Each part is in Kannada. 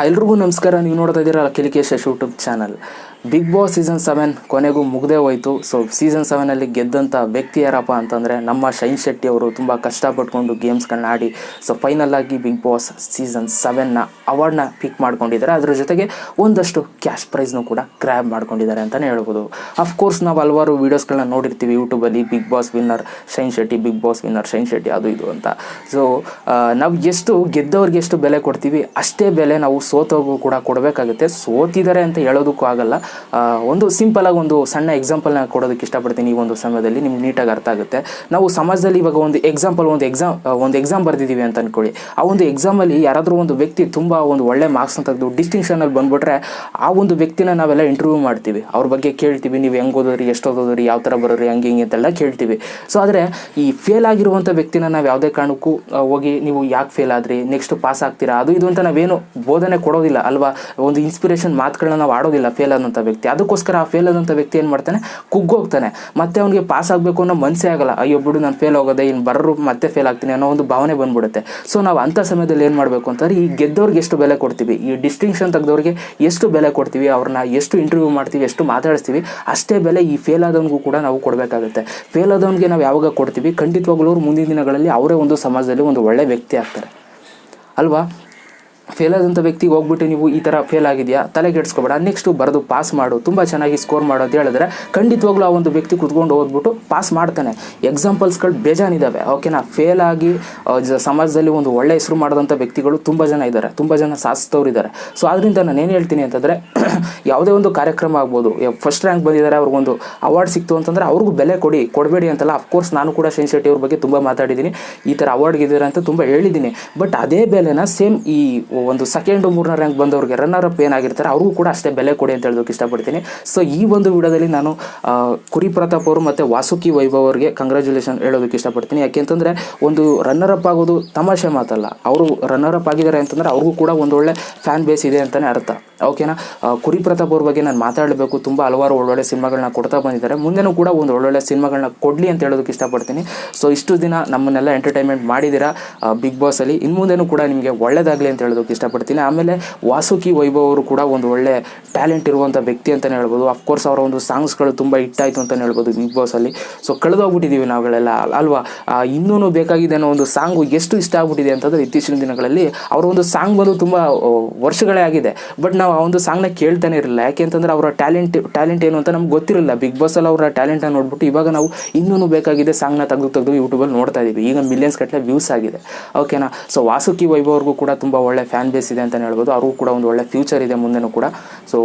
ಎಲ್ರಿಗೂ ನಮಸ್ಕಾರ. ನೀವು ನೋಡ್ತಾ ಇದ್ದೀರಾ Lakesh YouTube channel. Bigg Boss season 7 ಕೊನೆಗೂ ಮುಗ್ದೇ ಹೋಯಿತು. ಸೊ ಸೀಸನ್ 7 ಗೆದ್ದಂಥ ವ್ಯಕ್ತಿ ಯಾರಪ್ಪ ಅಂತಂದರೆ ನಮ್ಮ ಶೈನ್ ಶೆಟ್ಟಿ ಅವರು. ತುಂಬ ಕಷ್ಟಪಟ್ಕೊಂಡು ಗೇಮ್ಸ್ಗಳನ್ನ ಆಡಿ ಸೊ ಫೈನಲ್ ಆಗಿ ಬಿಗ್ ಬಾಸ್ ಸೀಸನ್ 7ನ ಅವಾರ್ಡ್ನ ಪಿಕ್ ಮಾಡ್ಕೊಂಡಿದ್ದಾರೆ. ಅದ್ರ ಜೊತೆಗೆ ಒಂದಷ್ಟು ಕ್ಯಾಶ್ ಪ್ರೈಸ್ನೂ ಕೂಡ ಗ್ರ್ಯಾಬ್ ಮಾಡ್ಕೊಂಡಿದ್ದಾರೆ ಅಂತಲೇ ಹೇಳ್ಬೋದು. ಅಫ್ಕೋರ್ಸ್ ನಾವು ಹಲವಾರು ವೀಡಿಯೋಸ್ಗಳನ್ನ ನೋಡಿರ್ತೀವಿ ಯೂಟ್ಯೂಬಲ್ಲಿ, Bigg Boss winner Shine Shetty, Bigg Boss winner Shine Shetty, ಅದು ಇದು ಅಂತ. ಸೊ ನಾವು ಎಷ್ಟು ಗೆದ್ದವ್ರಿಗೆ ಎಷ್ಟು ಬೆಲೆ ಕೊಡ್ತೀವಿ ಅಷ್ಟೇ ಬೆಲೆ ನಾವು ಸೋತವ್ರಿಗೂ ಕೂಡ ಕೊಡಬೇಕಾಗುತ್ತೆ. ಸೋತಿದ್ದಾರೆ ಅಂತ ಹೇಳೋದಕ್ಕೂ ಆಗಲ್ಲ. ಒಂದು ಸಿಂಪಲಾಗಿ ಒಂದು ಸಣ್ಣ ಎಕ್ಸಾಂಪಲ್ನ ಕೊಡೋದಕ್ಕೆ ಇಷ್ಟಪಡ್ತೀನಿ. ಈ ಒಂದು ಸಮಯದಲ್ಲಿ ನಿಮ್ಗೆ ನೀಟಾಗಿ ಅರ್ಥ ಆಗುತ್ತೆ. ನಾವು ಸಮಾಜದಲ್ಲಿ ಇವಾಗ ಒಂದು ಎಕ್ಸಾಮ್ ಬರೆದಿದ್ದೀವಿ ಅಂತ ಅಂದ್ಕೊಳ್ಳಿ. ಆ ಒಂದು ಎಕ್ಸಾಮಲ್ಲಿ ಯಾರಾದರೂ ಒಂದು ವ್ಯಕ್ತಿ ತುಂಬ ಒಂದು ಒಳ್ಳೆ ಮಾರ್ಕ್ಸ್ನ ತೆಗೆದು ಡಿಸ್ಟಿಂಕ್ಷನಲ್ಲಿ ಬಂದುಬಿಟ್ರೆ ಆ ಒಂದು ವ್ಯಕ್ತಿನ ನಾವೆಲ್ಲ ಇಂಟರ್ವ್ಯೂ ಮಾಡ್ತೀವಿ. ಅವ್ರ ಬಗ್ಗೆ ಕೇಳ್ತೀವಿ, ನೀವು ಹೆಂಗೆ ಓದೋದ್ರಿ, ಎಷ್ಟು ಓದೋದ್ರಿ, ಯಾವ ಥರ ಬರೋರಿ, ಹಂಗೆ ಹಿಂಗೆ ಅಂತೆಲ್ಲ ಕೇಳ್ತೀವಿ. ಸೊ ಆದರೆ ಈ ಫೇಲ್ ಆಗಿರುವಂಥ ವ್ಯಕ್ತಿನ ನಾವು ಯಾವುದೇ ಕಾರಣಕ್ಕೂ ಹೋಗಿ ನೀವು ಯಾಕೆ ಫೇಲ್ ಆದ್ರಿ, ನೆಕ್ಸ್ಟ್ ಪಾಸ್ ಆಗ್ತೀರಾ, ಅದು ಇದು ಅಂತ ನಾವೇನು ಬೋಧನೆ ಕೊಡೋದಿಲ್ಲ ಅಲ್ವಾ. ಒಂದು ಇನ್ಸ್ಪಿರೇಷನ್ ಮಾತುಗಳನ್ನ ನಾವು ಆಡೋದಿಲ್ಲ ಫೇಲ್ ಆದಂಥ ವ್ಯಕ್ತಿ. ಅದಕ್ಕೋಸ್ಕರ ಆ ಫೇಲ್ ಆದಂಥ ವ್ಯಕ್ತಿ ಏನು ಮಾಡ್ತಾನೆ, ಕುಗ್ಗೋಗ್ತಾನೆ. ಮತ್ತೆ ಅವ್ನಿಗೆ ಪಾಸ್ ಆಗಬೇಕು ಅನ್ನೋ ಮನಸ್ಸೇ ಆಗಲ್ಲ. ಅಯ್ಯೋ ಬಿಡು ನಾನು ಫೇಲ್ ಆಗೋದೆ, ಇನ್ನು ಬರೋರು ಮತ್ತೆ ಫೇಲ್ ಆಗ್ತೀನಿ ಅನ್ನೋ ಒಂದು ಭಾವನೆ ಬಂದ್ಬಿಡುತ್ತೆ. ಸೊ ನಾವು ಅಂಥ ಸಮಯದಲ್ಲಿ ಏನು ಮಾಡಬೇಕು ಅಂತಂದರೆ, ಈ ಗೆದ್ದವ್ರಿಗೆ ಎಷ್ಟು ಬೆಲೆ ಕೊಡ್ತೀವಿ, ಈ ಡಿಸ್ಟಿಂಕ್ಷನ್ ತೆಗೆದವ್ರಿಗೆ ಎಷ್ಟು ಬೆಲೆ ಕೊಡ್ತೀವಿ, ಅವ್ರನ್ನ ಎಷ್ಟು ಇಂಟರ್ವ್ಯೂ ಮಾಡ್ತೀವಿ, ಎಷ್ಟು ಮಾತಾಡಿಸ್ತೀವಿ, ಅಷ್ಟೇ ಬೆಲೆ ಈ ಫೇಲ್ ಆದವನಿಗೂ ಕೂಡ ನಾವು ಕೊಡಬೇಕಾಗುತ್ತೆ. ಫೇಲ್ ಆದವನಿಗೆ ನಾವು ಯಾವಾಗ ಕೊಡ್ತೀವಿ, ಖಂಡಿತವಾಗ್ಲೂ ಮುಂದಿನ ದಿನಗಳಲ್ಲಿ ಅವರೇ ಒಂದು ಸಮಾಜದಲ್ಲಿ ಒಂದು ಒಳ್ಳೆ ವ್ಯಕ್ತಿ ಆಗ್ತಾರೆ ಅಲ್ವಾ. ಫೇಲ್ ಆದಂಥ ವ್ಯಕ್ತಿಗೆ ಹೋಗ್ಬಿಟ್ಟು ನೀವು ಈ ಥರ ಫೇಲ್ ಆಗಿದೆಯಾ, ತಲೆ ಕೆಡಿಸ್ಕೊಬೇಡ, ನೆಕ್ಸ್ಟು ಬರೆದು ಪಾಸ್ ಮಾಡು, ತುಂಬ ಚೆನ್ನಾಗಿ ಸ್ಕೋರ್ ಮಾಡು ಅಂತ ಹೇಳಿದ್ರೆ ಖಂಡಿತವಾಗ್ಲೂ ಆ ಒಂದು ವ್ಯಕ್ತಿ ಕುತ್ಕೊಂಡು ಓದ್ಬಿಟ್ಟು ಪಾಸ್ ಮಾಡ್ತಾನೆ. ಎಕ್ಸಾಂಪಲ್ಸ್ಗಳು ಬೇಜಾನಿದ್ದಾವೆ, ಓಕೆನಾ. ಫೇಲ್ ಆಗಿ ಸಮಾಜದಲ್ಲಿ ಒಂದು ಒಳ್ಳೆ ಹೆಸರು ಮಾಡಿದಂಥ ವ್ಯಕ್ತಿಗಳು ತುಂಬ ಜನ ಇದ್ದಾರೆ, ತುಂಬ ಜನ ಸಾಧಿಸ್ತವ್ರು ಇದ್ದಾರೆ. ಸೊ ಆದ್ದರಿಂದ ನಾನು ಏನು ಹೇಳ್ತೀನಿ ಅಂತಂದರೆ, ಯಾವುದೇ ಒಂದು ಕಾರ್ಯಕ್ರಮ ಆಗ್ಬೋದು, ಫಸ್ಟ್ ರ್ಯಾಂಕ್ ಬಂದಿದ್ದಾರೆ, ಅವ್ರಿಗೊಂದು ಅವಾರ್ಡ್ ಸಿಕ್ತು ಅಂತಂದರೆ ಅವ್ರಿಗೂ ಬೆಲೆ ಕೊಡಬೇಡಿ ಅಂತಲ್ಲ. ಅಫ್ಕೋರ್ಸ್ ನಾನು ಕೂಡ ಶೈನ್ ಶೆಟ್ಟಿ ಅವ್ರ ಬಗ್ಗೆ ತುಂಬ ಮಾತಾಡಿದ್ದೀನಿ, ಈ ಥರ ಅವಾರ್ಡ್ ಗೆದ್ದಿದ್ದಾರೆ ಅಂತ ತುಂಬ ಹೇಳಿದ್ದೀನಿ. ಬಟ್ ಅದೇ ಬೆಲೆನ ಸೇಮ್ ಈ ಒಂದು ಸೆಕೆಂಡ್ 3ನೇ ರ್ಯಾಂಕ್ ಬಂದವ್ರಿಗೆ, ರನ್ನರ್ ಅಪ್ ಏನಾಗಿರ್ತಾರೆ ಅವ್ರಿಗೂ ಕೂಡ ಅಷ್ಟೇ ಬೆಲೆ ಕೊಡಿ ಅಂತ ಹೇಳೋದಕ್ಕೆ ಇಷ್ಟಪಡ್ತೀನಿ. ಸೊ ಈ ಒಂದು ವಿಡಿಯೋದಲ್ಲಿ ನಾನು ಕುರಿ ಪ್ರತಾಪ್ ಅವರು ಮತ್ತು ವಾಸುಕಿ ವೈಭವ್ ಅವರಿಗೆ ಕಂಗ್ರ್ಯಾಚುಲೇಷನ್ ಹೇಳೋದಕ್ಕೆ ಇಷ್ಟಪಡ್ತೀನಿ. ಯಾಕೆಂತಂದರೆ ಒಂದು ರನ್ನರ್ ಅಪ್ ಆಗೋದು ತಮಾಷೆ ಮಾತಲ್ಲ. ಅವರು ರನ್ನರ್ ಅಪ್ ಆಗಿದ್ದಾರೆ ಅಂತಂದರೆ ಅವ್ರಿಗೂ ಕೂಡ ಒಂದೊಳ್ಳೆ ಫ್ಯಾನ್ ಬೇಸ್ ಇದೆ ಅಂತಲೇ ಅರ್ಥ, ಓಕೆನಾ. ಕುರಿ ಪ್ರತಾಪ್ ಅವ್ರ ಬಗ್ಗೆ ನಾನು ಮಾತಾಡಬೇಕು. ತುಂಬ ಹಲವಾರು ಒಳ್ಳೊಳ್ಳೆ ಸಿನಿಮಾಗಳನ್ನ ಕೊಡ್ತಾ ಬಂದಿದ್ದಾರೆ, ಮುಂದೆನೂ ಕೂಡ ಒಂದು ಒಳ್ಳೊಳ್ಳೆ ಸಿನಿಮಾಗಳನ್ನ ಕೊಡಲಿ ಅಂತ ಹೇಳೋದಕ್ಕೆ ಇಷ್ಟಪಡ್ತೀನಿ. ಸೊ ಇಷ್ಟು ದಿನ ನಮ್ಮನ್ನೆಲ್ಲ ಎಂಟರ್ಟೈನ್ಮೆಂಟ್ ಮಾಡಿದ್ದೀರಾ ಬಿಗ್ ಬಾಸಲ್ಲಿ, ಇನ್ನು ಮುಂದೆನೂ ಕೂಡ ನಿಮಗೆ ಒಳ್ಳೆಯದಾಗಲಿ ಅಂತ ಹೇಳೋದಕ್ಕೆ ಇಷ್ಟಪಡ್ತೀನಿ. ಆಮೇಲೆ ವಾಸುಕಿ ವೈಭವ್ ಅವರು ಕೂಡ ಒಂದು ಒಳ್ಳೆ ಟ್ಯಾಲೆಂಟ್ ಇರುವಂಥ ವ್ಯಕ್ತಿ ಅಂತಲೇ ಹೇಳ್ಬೋದು. ಅಫ್ಕೋರ್ಸ್ ಅವರ ಒಂದು ಸಾಂಗ್ಸ್ಗಳು ತುಂಬ ಹಿಟ್ಟಾಯಿತು ಅಂತಲೇ ಹೇಳ್ಬೋದು ಬಿಗ್ ಬಾಸಲ್ಲಿ. ಸೊ ಕಳೆದೋಗ್ಬಿಟ್ಟಿದ್ದೀವಿ ನಾವುಗಳೆಲ್ಲ ಅಲ್ವಾ. ಇನ್ನೂ ಬೇಕಾಗಿದೆ ಅನ್ನೋ ಒಂದು ಸಾಂಗು ಎಷ್ಟು ಇಷ್ಟ ಆಗ್ಬಿಟ್ಟಿದೆ ಅಂತಂದರೆ, ಇತ್ತೀಚಿನ ದಿನಗಳಲ್ಲಿ ಅವರ ಒಂದು ಸಾಂಗ್ ಬಂದು ತುಂಬ ವರ್ಷಗಳೇ ಆಗಿದೆ. ಬಟ್ ನಾವು ಆ ಒಂದು ಸಾಂಗ್ನ ಕೇಳ್ತಾನೆ ಇರಲಿಲ್ಲ. ಯಾಕೆ ಅಂತಂದರೆ ಅವರ ಟ್ಯಾಲೆಂಟ್ ಏನು ಅಂತ ನಮ್ಗೆ ಗೊತ್ತಿರಲಿಲ್ಲ. ಬಿಗ್ ಬಾಸಲ್ಲಿ ಅವರ ಟ್ಯಾಲೆಂಟನ್ನು ನೋಡ್ಬಿಟ್ಟು ಇವಾಗ ನಾವು ಇನ್ನೂ ಬೇಕಾಗಿದೆ ಸಾಂಗ್ನ ತೆಗೆದು ಯೂಟ್ಯೂಬಲ್ಲಿ ನೋಡ್ತಾ ಇದ್ದೀವಿ. ಈಗ ಮಿಲಿಯನ್ಸ್ ಗಟ್ಟಲೆ ವ್ಯೂಸ್ ಆಗಿದೆ, ಓಕೆನಾ. ಸೊ ವಾಸುಕಿ ವೈಭವ್ ಅವ್ರಿಗೂ ಕೂಡ ತುಂಬ ಒಳ್ಳೆ ಫ್ಯಾನ್ ಬೇಸ್ ಇದೆ ಅಂತಲೇ ಹೇಳ್ಬೋದು. ಅವ್ರಿಗೂ ಕೂಡ ಒಂದು ಒಳ್ಳೆ ಫ್ಯೂಚರ್ ಇದೆ ಮುಂದೆನೂ ಕೂಡ. ಸೊ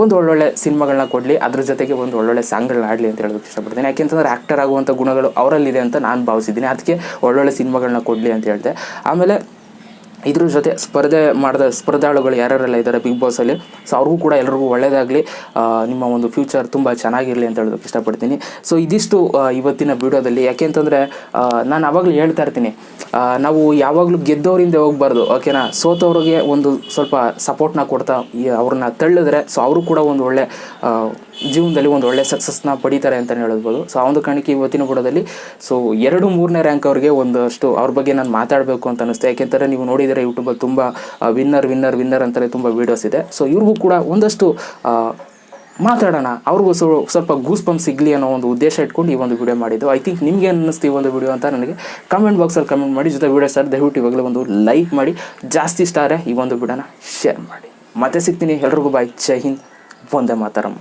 ಒಂದು ಒಳ್ಳೊಳ್ಳೆ ಸಿನಿಮಾಗಳನ್ನ ಕೊಡಲಿ, ಅದ್ರ ಜೊತೆಗೆ ಒಂದು ಒಳ್ಳೊಳ್ಳೆ ಸಾಂಗ್ಗಳನ್ನ ಆಡಲಿ ಅಂತ ಹೇಳೋದಕ್ಕೆ ಇಷ್ಟಪಡ್ತೀನಿ. ಯಾಕೆಂತಂದರೆ ಆ್ಯಕ್ಟರ್ ಆಗುವಂಥ ಗುಣಗಳು ಅವರಲ್ಲಿದೆ ಅಂತ ನಾನು ಭಾವಿಸಿದ್ದೀನಿ. ಅದಕ್ಕೆ ಒಳ್ಳೊಳ್ಳೆ ಸಿನಿಮಾಗಳನ್ನ ಕೊಡಲಿ ಅಂತ ಹೇಳಿದೆ. ಆಮೇಲೆ ಇದ್ರ ಜೊತೆ ಸ್ಪರ್ಧಾಳುಗಳು ಯಾರ್ಯಾರೆಲ್ಲ ಇದ್ದಾರೆ ಬಿಗ್ ಬಾಸಲ್ಲಿ, ಸೊ ಅವ್ರಿಗೂ ಕೂಡ ಎಲ್ರಿಗೂ ಒಳ್ಳೆಯದಾಗಲಿ, ನಿಮ್ಮ ಒಂದು ಫ್ಯೂಚರ್ ತುಂಬ ಚೆನ್ನಾಗಿರಲಿ ಅಂತ ಹೇಳೋದಕ್ಕೆ ಇಷ್ಟಪಡ್ತೀನಿ. ಸೊ ಇದಿಷ್ಟು ಇವತ್ತಿನ ವಿಡಿಯೋದಲ್ಲಿ. ಯಾಕೆಂತಂದರೆ ನಾನು ಆವಾಗಲೂ ಹೇಳ್ತಾ ಇರ್ತೀನಿ, ನಾವು ಯಾವಾಗಲೂ ಗೆದ್ದವರಿಂದ ಹೋಗ್ಬಾರ್ದು, ಓಕೆನಾ. ಸೋತವ್ರಿಗೆ ಒಂದು ಸ್ವಲ್ಪ ಸಪೋರ್ಟ್ನ ಕೊಡ್ತಾ ಅವ್ರನ್ನ ತಳ್ಳಿದ್ರೆ ಸೊ ಅವರು ಕೂಡ ಒಂದು ಒಳ್ಳೆ ಜೀವನದಲ್ಲಿ ಒಂದು ಒಳ್ಳೆ ಸಕ್ಸಸ್ನ ಪಡಿತಾರೆ ಅಂತಲೇ ಹೇಳ್ಬೋದು. ಸೊ ಆ ಒಂದು ಕಾರಣಕ್ಕೆ ಇವತ್ತಿನ ವಿಡಿಯೋದಲ್ಲಿ ಸೊ 2-3ನೇ ರ್ಯಾಂಕ್ ಅವ್ರಿಗೆ ಒಂದಷ್ಟು ಅವ್ರ ಬಗ್ಗೆ ನಾನು ಮಾತಾಡಬೇಕು ಅಂತ ಅನ್ನಿಸ್ತು. ಯಾಕೆಂದರೆ ನೀವು ನೋಡಿದರೆ ಯೂಟ್ಯೂಬಲ್ಲಿ ತುಂಬ ವಿನ್ನರ್ ಅಂತಲೇ ತುಂಬ ವೀಡಿಯೋಸ್ ಇದೆ. ಸೊ ಇವ್ರಿಗೂ ಕೂಡ ಒಂದಷ್ಟು ಮಾತಾಡೋಣ, ಅವ್ರಿಗೂ ಸ್ವಲ್ಪ ಗೂಸ್ ಬಂಪ್ ಸಿಗಲಿ ಅನ್ನೋ ಒಂದು ಉದ್ದೇಶ ಇಟ್ಕೊಂಡು ಈ ಒಂದು ವಿಡಿಯೋ ಮಾಡಿದ್ದು. ಐ ಥಿಂಕ್ ನಿಮಗೆ ಅನ್ನಿಸ್ತು ಈ ಒಂದು ವಿಡಿಯೋ ಅಂತ ನನಗೆ ಕಮೆಂಟ್ ಬಾಕ್ಸಲ್ಲಿ ಕಮೆಂಟ್ ಮಾಡಿ. ಜೊತೆ ವಿಡಿಯೋ ಸರ್ ದಯವಿಟ್ಟು ಇವಾಗಲೇ ಒಂದು ಲೈಕ್ ಮಾಡಿ, ಜಾಸ್ತಿ ಇಷ್ಟ ಆದರೆ ಈ ಒಂದು ವಿಡಿಯೋನ ಶೇರ್ ಮಾಡಿ. ಮತ್ತೆ ಸಿಗ್ತೀನಿ. ಎಲ್ರಿಗೂ ಬಾಯ್, ಜೈ ಹಿಂದ್, ವಂದೇ ಮಾತರಂ.